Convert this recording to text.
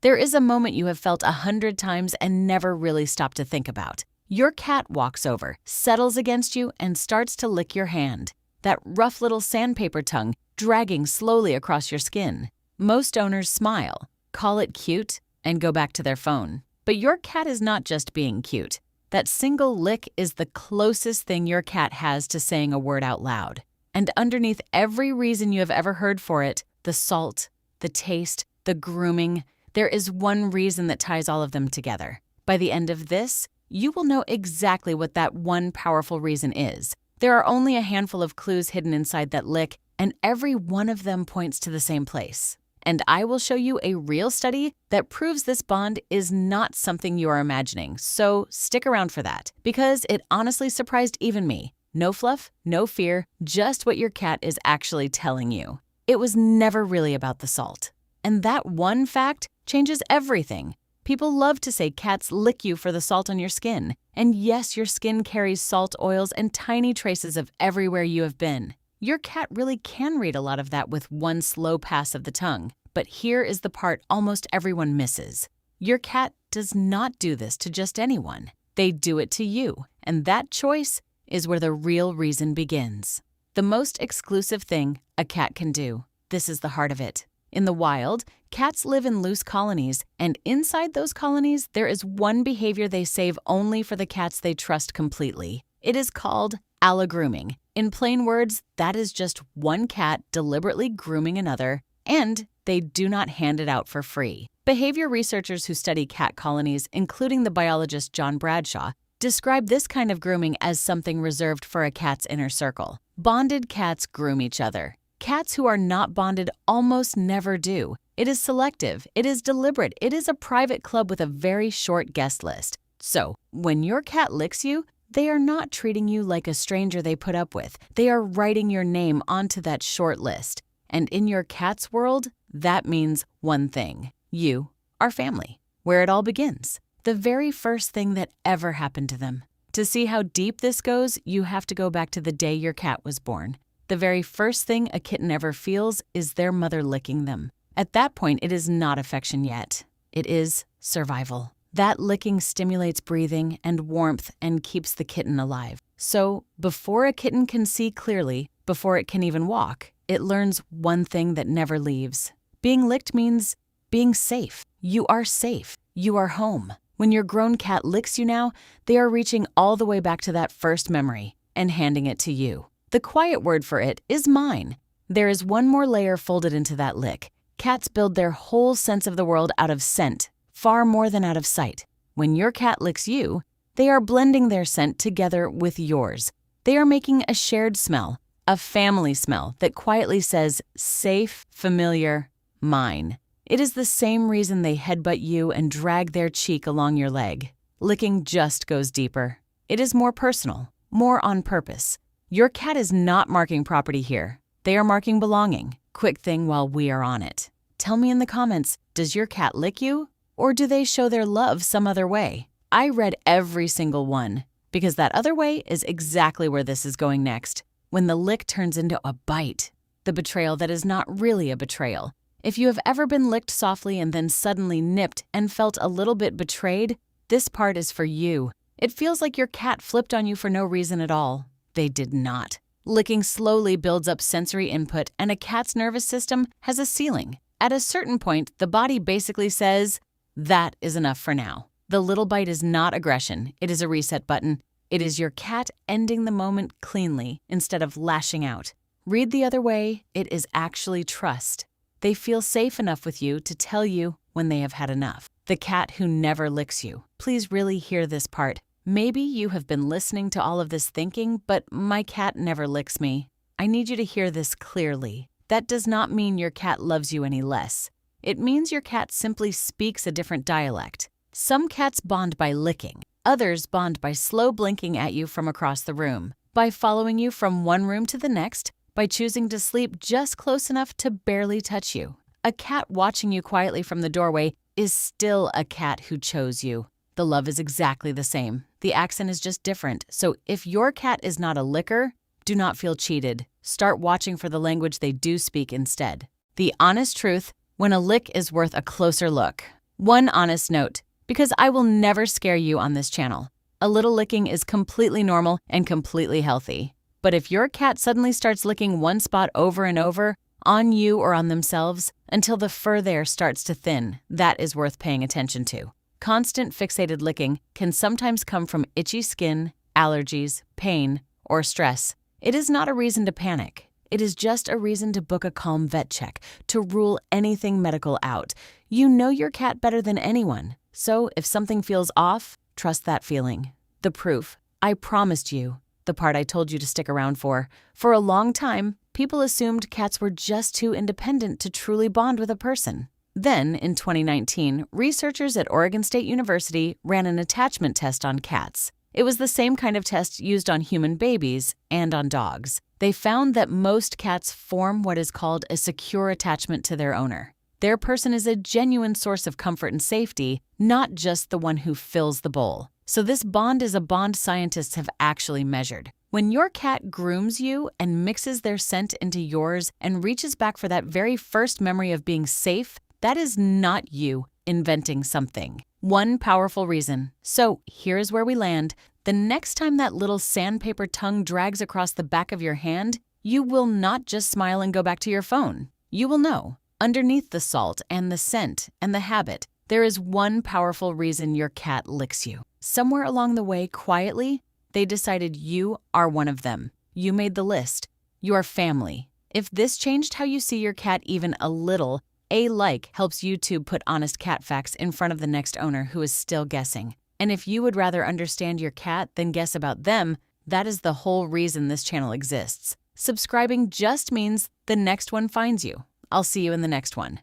There is a moment you have felt 100 times and never really stopped to think about. Your cat walks over, settles against you, and starts to lick your hand. That rough little sandpaper tongue dragging slowly across your skin. Most owners smile, call it cute, and go back to their phone. But your cat is not just being cute. That single lick is the closest thing your cat has to saying a word out loud. And underneath every reason you have ever heard for it, the salt, the taste, the grooming, there is one reason that ties all of them together. By the end of this, you will know exactly what that one powerful reason is. There are only a handful of clues hidden inside that lick, and every one of them points to the same place. And I will show you a real study that proves this bond is not something you are imagining, so stick around for that, because it honestly surprised even me. No fluff, no fear, just what your cat is actually telling you. It was never really about the salt. And that one fact changes everything. People love to say cats lick you for the salt on your skin. And yes, your skin carries salt oils and tiny traces of everywhere you have been. Your cat really can read a lot of that with one slow pass of the tongue. But here is the part almost everyone misses. Your cat does not do this to just anyone. They do it to you. And that choice is where the real reason begins. The most exclusive thing a cat can do. This is the heart of it. In the wild, cats live in loose colonies, and inside those colonies, there is one behavior they save only for the cats they trust completely. It is called allogrooming. In plain words, that is just one cat deliberately grooming another, and they do not hand it out for free. Behavior researchers who study cat colonies, including the biologist John Bradshaw, describe this kind of grooming as something reserved for a cat's inner circle. Bonded cats groom each other. Cats who are not bonded almost never do. It is selective, it is deliberate, it is a private club with a very short guest list. So, when your cat licks you, they are not treating you like a stranger they put up with. They are writing your name onto that short list. And in your cat's world, that means one thing. You are family. Where it all begins. The very first thing that ever happened to them. To see how deep this goes, you have to go back to the day your cat was born. The very first thing a kitten ever feels is their mother licking them. At that point, it is not affection yet. It is survival. That licking stimulates breathing and warmth and keeps the kitten alive. So, before a kitten can see clearly, before it can even walk, it learns one thing that never leaves. Being licked means being safe. You are safe. You are home. When your grown cat licks you now, they are reaching all the way back to that first memory and handing it to you. The quiet word for it is mine. There is one more layer folded into that lick. Cats build their whole sense of the world out of scent, far more than out of sight. When your cat licks you, they are blending their scent together with yours. They are making a shared smell, a family smell that quietly says, safe, familiar, mine. It is the same reason they headbutt you and drag their cheek along your leg. Licking just goes deeper. It is more personal, more on purpose. Your cat is not marking property here. They are marking belonging. Quick thing while we are on it. Tell me in the comments, does your cat lick you? Or do they show their love some other way? I read every single one, because that other way is exactly where this is going next. When the lick turns into a bite. The betrayal that is not really a betrayal. If you have ever been licked softly and then suddenly nipped and felt a little bit betrayed, this part is for you. It feels like your cat flipped on you for no reason at all. They did not. Licking slowly builds up sensory input, and a cat's nervous system has a ceiling. At a certain point, the body basically says, that is enough for now. The little bite is not aggression. It is a reset button. It is your cat ending the moment cleanly instead of lashing out. Read the other way, it is actually trust. They feel safe enough with you to tell you when they have had enough. The cat who never licks you. Please really hear this part. Maybe you have been listening to all of this thinking, but my cat never licks me. I need you to hear this clearly. That does not mean your cat loves you any less. It means your cat simply speaks a different dialect. Some cats bond by licking. Others bond by slow blinking at you from across the room, by following you from one room to the next, by choosing to sleep just close enough to barely touch you. A cat watching you quietly from the doorway is still a cat who chose you. The love is exactly the same. The accent is just different. So if your cat is not a licker, do not feel cheated. Start watching for the language they do speak instead. The honest truth, when a lick is worth a closer look. One honest note, because I will never scare you on this channel. A little licking is completely normal and completely healthy. But if your cat suddenly starts licking one spot over and over, on you or on themselves, until the fur there starts to thin, that is worth paying attention to. Constant fixated licking can sometimes come from itchy skin, allergies, pain, or stress. It is not a reason to panic. It is just a reason to book a calm vet check, to rule anything medical out. You know your cat better than anyone, so if something feels off, trust that feeling. The proof, I promised you, the part I told you to stick around for. For a long time, people assumed cats were just too independent to truly bond with a person. Then, in 2019, researchers at Oregon State University ran an attachment test on cats. It was the same kind of test used on human babies and on dogs. They found that most cats form what is called a secure attachment to their owner. Their person is a genuine source of comfort and safety, not just the one who fills the bowl. So this bond is a bond scientists have actually measured. When your cat grooms you and mixes their scent into yours and reaches back for that very first memory of being safe, that is not you inventing something. One powerful reason. So here's where we land. The next time that little sandpaper tongue drags across the back of your hand, you will not just smile and go back to your phone. You will know. Underneath the salt and the scent and the habit, there is one powerful reason your cat licks you. Somewhere along the way, quietly, they decided you are one of them. You made the list. Your family. If this changed how you see your cat even a little, a like helps YouTube put honest cat facts in front of the next owner who is still guessing. And if you would rather understand your cat than guess about them, that is the whole reason this channel exists. Subscribing just means the next one finds you. I'll see you in the next one.